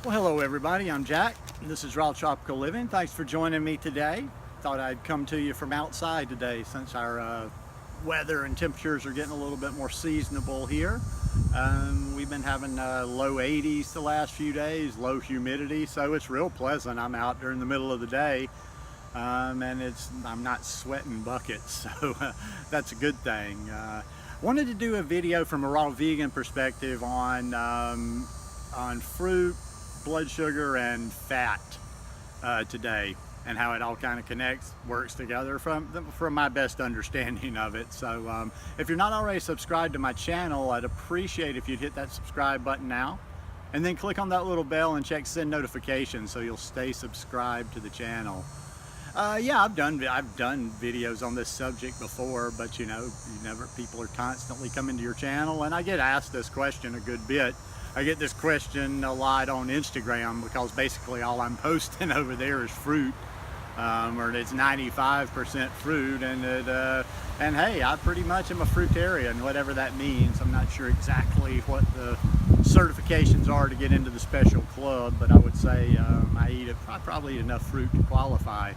Well, hello everybody, I'm Jack. This is Raw Tropical Living. Thanks for joining me today. Thought I'd come to you from outside today since our weather and temperatures are getting a little bit more seasonable here. We've been having low 80s the last few days, low humidity, so it's real pleasant. I'm out during the middle of the day and I'm not sweating buckets, so that's a good thing. Wanted to do a video from a raw vegan perspective on fruit, blood sugar, and fat today, and how it all kind of works together from my best understanding of it. So if you're not already subscribed to my channel, I'd appreciate if you'd hit that subscribe button now, and then click on that little bell and check send notifications so you'll stay subscribed to the channel. Yeah, I've done videos on this subject before, but people are constantly coming to your channel, and I get asked this question a good bit. I get this question a lot on Instagram because basically all I'm posting over there is fruit, or it's 95% fruit, and hey, I pretty much am a fruitarian, whatever that means. I'm not sure exactly what the certifications are to get into the special club, but I would say I probably eat enough fruit to qualify.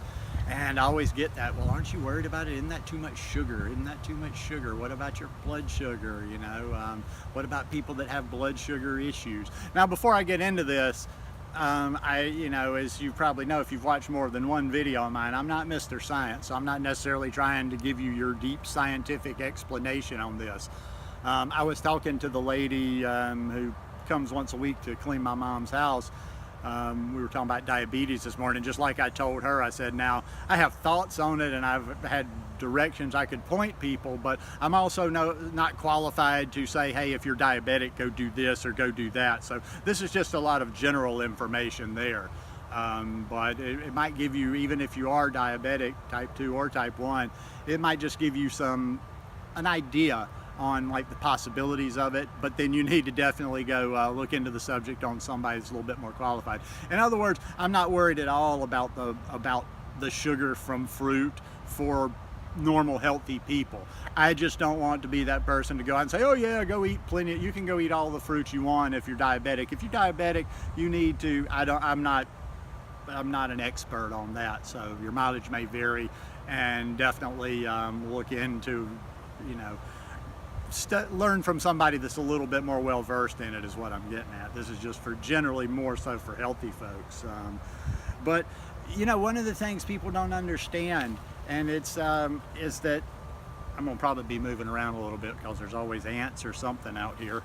And I always get that, well, aren't you worried about it? Isn't that too much sugar? Isn't that too much sugar? What about your blood sugar? What about people that have blood sugar issues? Now, before I get into this, as you probably know, if you've watched more than one video of mine, I'm not Mr. Science, so I'm not necessarily trying to give you your deep scientific explanation on this. I was talking to the lady who comes once a week to clean my mom's house. We were talking about diabetes this morning. Just like I told her, I said, now I have thoughts on it and I've had directions I could point people, but I'm also not qualified to say, hey, if you're diabetic, go do this or go do that. So this is just a lot of general information there. But it might give you, even if you are diabetic, type 2 or type 1, it might just give you an idea on like the possibilities of it, but then you need to definitely go look into the subject on somebody who's a little bit more qualified. In other words, I'm not worried at all about the sugar from fruit for normal healthy people. I just don't want to be that person to go out and say, oh yeah, go eat plenty, you can go eat all the fruit you want if you're diabetic. If you're diabetic, you need to, I'm not an expert on that, so your mileage may vary, and definitely look into, learn from somebody that's a little bit more well versed in it is what I'm getting at. This is just for generally more so for healthy folks. But one of the things people don't understand, and is that I'm gonna probably be moving around a little bit because there's always ants or something out here,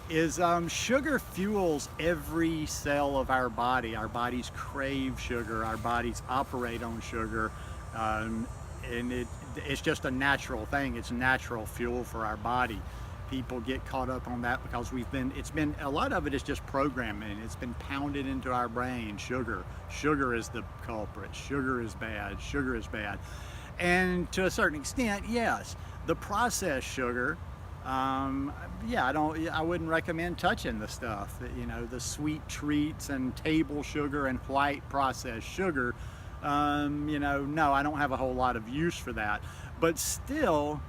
is sugar fuels every cell of our body. Our bodies crave sugar, our bodies operate on sugar, and it's just a natural thing. It's natural fuel for our body. People get caught up on that because a lot of it is just programming. It's been pounded into our brain. Sugar is the culprit. Sugar is bad. And to a certain extent, yes, the processed sugar, I wouldn't recommend touching the stuff that, the sweet treats and table sugar and white processed sugar. No, I don't have a whole lot of use for that. But still,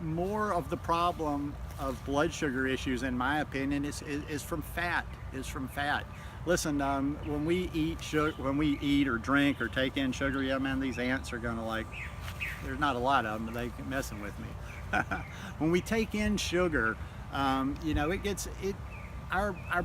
more of the problem of blood sugar issues, in my opinion, is from fat. Listen, when we eat or drink or take in sugar, yeah, man, these ants are gonna there's not a lot of them, but they're messing with me. When we take in sugar, our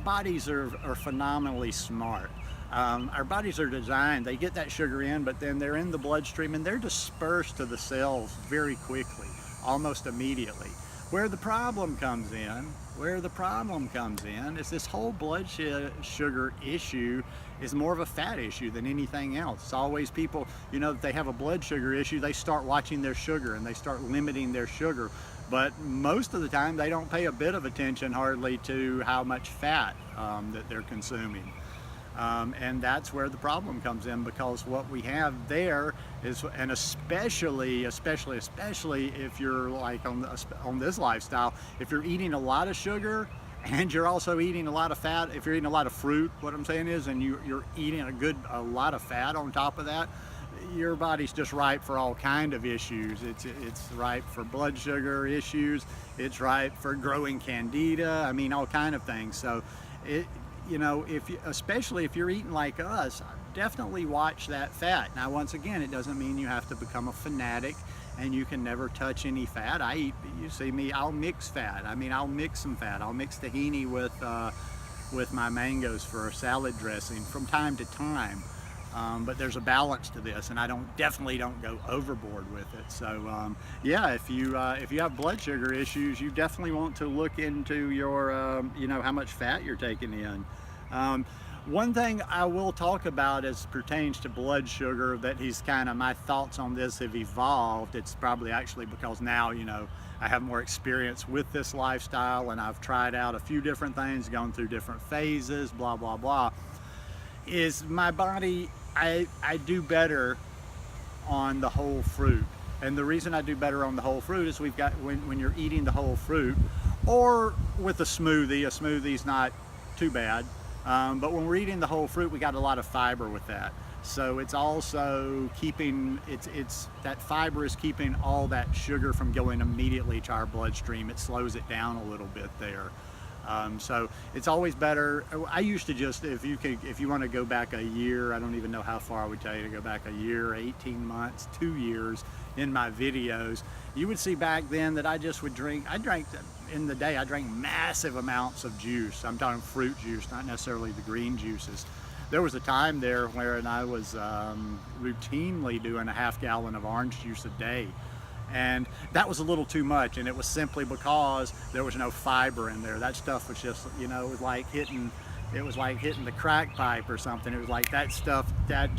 bodies are phenomenally smart. Our bodies are designed, they get that sugar in, but then they're in the bloodstream and they're dispersed to the cells very quickly, almost immediately. Where the problem comes in is this whole blood sugar issue is more of a fat issue than anything else. It's always people, if they have a blood sugar issue, they start watching their sugar and they start limiting their sugar. But most of the time they don't pay a bit of attention hardly to how much fat that they're consuming. And that's where the problem comes in, because what we have there is, and especially if you're like on this lifestyle, if you're eating a lot of sugar and you're also eating a lot of fat, if you're eating a lot of fruit, what I'm saying is, and you're eating a lot of fat on top of that, your body's just ripe for all kind of issues. It's ripe for blood sugar issues. It's ripe for growing candida. I mean, all kind of things. So you know, especially if you're eating like us, definitely watch that fat. Now, once again, it doesn't mean you have to become a fanatic and you can never touch any fat. You see me, I'll mix fat. I mean, I'll mix some fat. I'll mix tahini with my mangoes for a salad dressing from time to time. But there's a balance to this, and I definitely don't go overboard with it. So yeah, if you have blood sugar issues, you definitely want to look into your you know, how much fat you're taking in. One thing I will talk about as pertains to blood sugar, that my thoughts on this have evolved. It's probably actually because now, you know, I have more experience with this lifestyle and I've tried out a few different things, gone through different phases, blah, blah, blah. Is my body, I do better on the whole fruit. And the reason I do better on the whole fruit is when you're eating the whole fruit, or with a smoothie's not too bad. But when we're eating the whole fruit, we got a lot of fiber with that. So it's also keeping, that fiber is keeping all that sugar from going immediately to our bloodstream. It slows it down a little bit there. So it's always better. I used to just, if you want to go back a year, I don't even know how far I would tell you to go back a year, 18 months, 2 years in my videos, you would see back then that I drank in the day, I drank massive amounts of juice. I'm talking fruit juice, not necessarily the green juices. There was a time there where I was routinely doing a half gallon of orange juice a day. And that was a little too much, and it was simply because there was no fiber in there. That stuff was just, you know, it was like hitting the crack pipe or something. It was like that stuff, that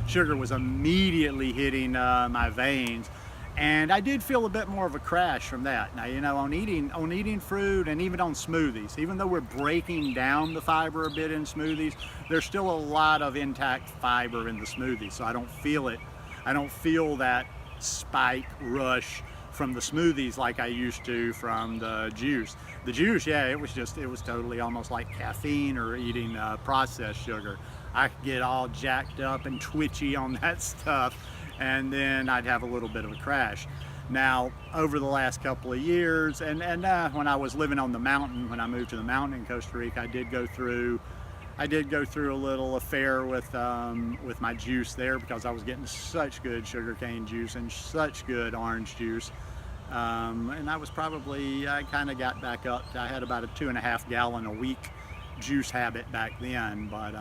sugar was immediately hitting my veins. And I did feel a bit more of a crash from that. Now, you know, on eating fruit and even on smoothies, even though we're breaking down the fiber a bit in smoothies, there's still a lot of intact fiber in the smoothie. So I don't feel it. I don't feel that spike rush from the smoothies like I used to from the juice. The juice, yeah, it was totally almost like caffeine or eating processed sugar. I could get all jacked up and twitchy on that stuff, and then I'd have a little bit of a crash. Now, over the last couple of years, and when I was living on the mountain, when I moved to the mountain in Costa Rica, I did go through a little affair with my juice there, because I was getting such good sugarcane juice and such good orange juice. And I kind of got back up. I had about a 2.5 gallon a week juice habit back then, but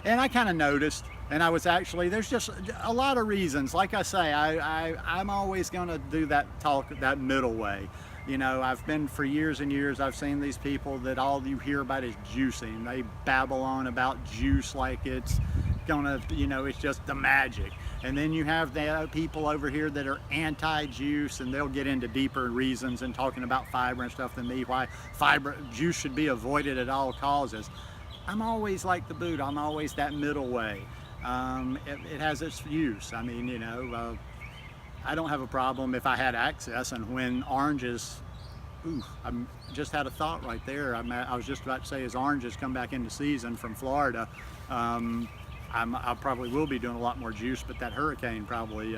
and I kind of noticed, and there's just a lot of reasons. Like I say, I'm always going to do that middle way. You know, I've been for years and years, I've seen these people that all you hear about is juicing. They babble on about juice like it's gonna, you know, it's just the magic. And then you have the people over here that are anti-juice, and they'll get into deeper reasons and talking about fiber and stuff than me, why juice should be avoided at all causes. I'm always like the Buddha. I'm always that middle way. It has its use. I mean, you know, I don't have a problem if I had access, and when oranges, I just had a thought right there. I was just about to say, as oranges come back into season from Florida, I probably will be doing a lot more juice, but that hurricane probably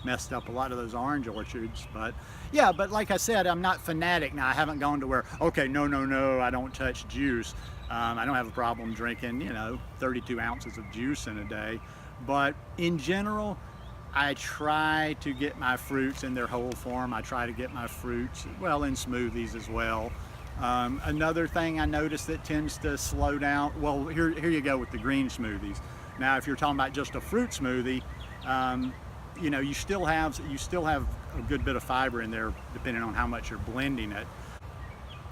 messed up a lot of those orange orchards. But yeah, but like I said, I'm not fanatic now. I haven't gone to where, okay, no, I don't touch juice. I don't have a problem drinking, you know, 32 ounces of juice in a day. But in general, I try to get my fruits in their whole form. I try to get my fruits, well, in smoothies as well. Another thing I noticed that tends to slow down, well, here you go with the green smoothies. Now, if you're talking about just a fruit smoothie, you know, you still have a good bit of fiber in there, depending on how much you're blending it.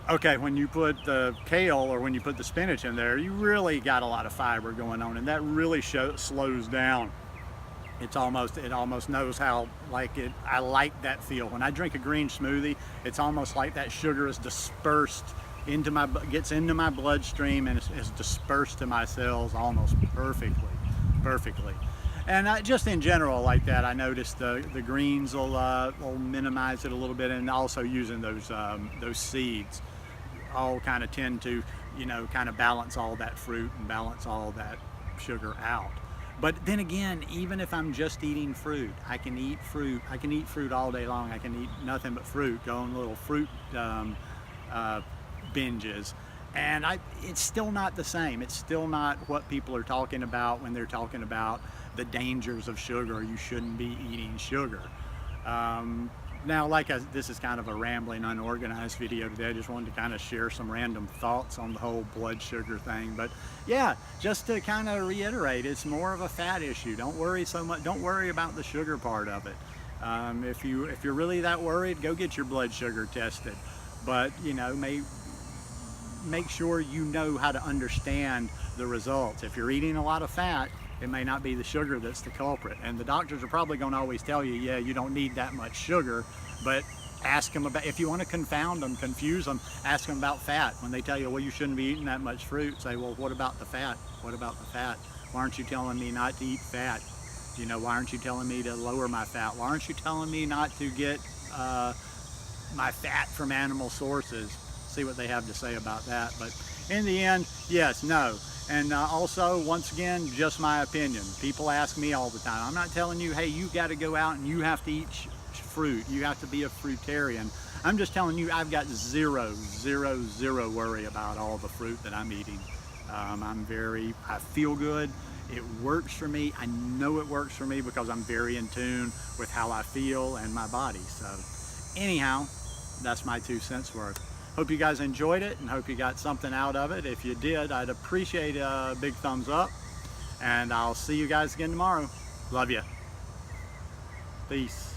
Okay, when you put the kale or when you put the spinach in there, you really got a lot of fiber going on, and that really slows down. It almost knows how, I like that feel. When I drink a green smoothie, it's almost like that sugar is dispersed gets into my bloodstream and is dispersed to my cells almost perfectly. And just in general like that, I noticed the greens will minimize it a little bit, and also using those seeds all kind of tend to, you know, kind of balance all that fruit and balance all that sugar out. But then again, even if I'm just eating fruit, I can eat fruit all day long. I can eat nothing but fruit, go on little fruit binges, And it's still not the same. It's still not what people are talking about when they're talking about the dangers of sugar. You shouldn't be eating sugar. Now, this is kind of a rambling, unorganized video today. I just wanted to kind of share some random thoughts on the whole blood sugar thing. But yeah, just to kind of reiterate, it's more of a fat issue. Don't worry so much. Don't worry about the sugar part of it. If you're really that worried, go get your blood sugar tested. But you know, make sure you know how to understand the results. If you're eating a lot of fat, it may not be the sugar that's the culprit. And the doctors are probably going to always tell you, yeah, you don't need that much sugar, but ask them about, if you want to confound them, confuse them, ask them about fat. When they tell you, well, you shouldn't be eating that much fruit, say, well, what about the fat? What about the fat? Why aren't you telling me not to eat fat? You know, why aren't you telling me to lower my fat? Why aren't you telling me not to get my fat from animal sources? See what they have to say about that. But in the end, yes, no. And also, once again, just my opinion. People ask me all the time. I'm not telling you, hey, you got to go out and you have to eat fruit. You have to be a fruitarian. I'm just telling you, I've got zero worry about all the fruit that I'm eating. I feel good. It works for me. I know it works for me because I'm very in tune with how I feel and my body. So anyhow, that's my 2 cents worth. Hope you guys enjoyed it and hope you got something out of it. If you did, I'd appreciate a big thumbs up, and I'll see you guys again tomorrow. Love you. Peace.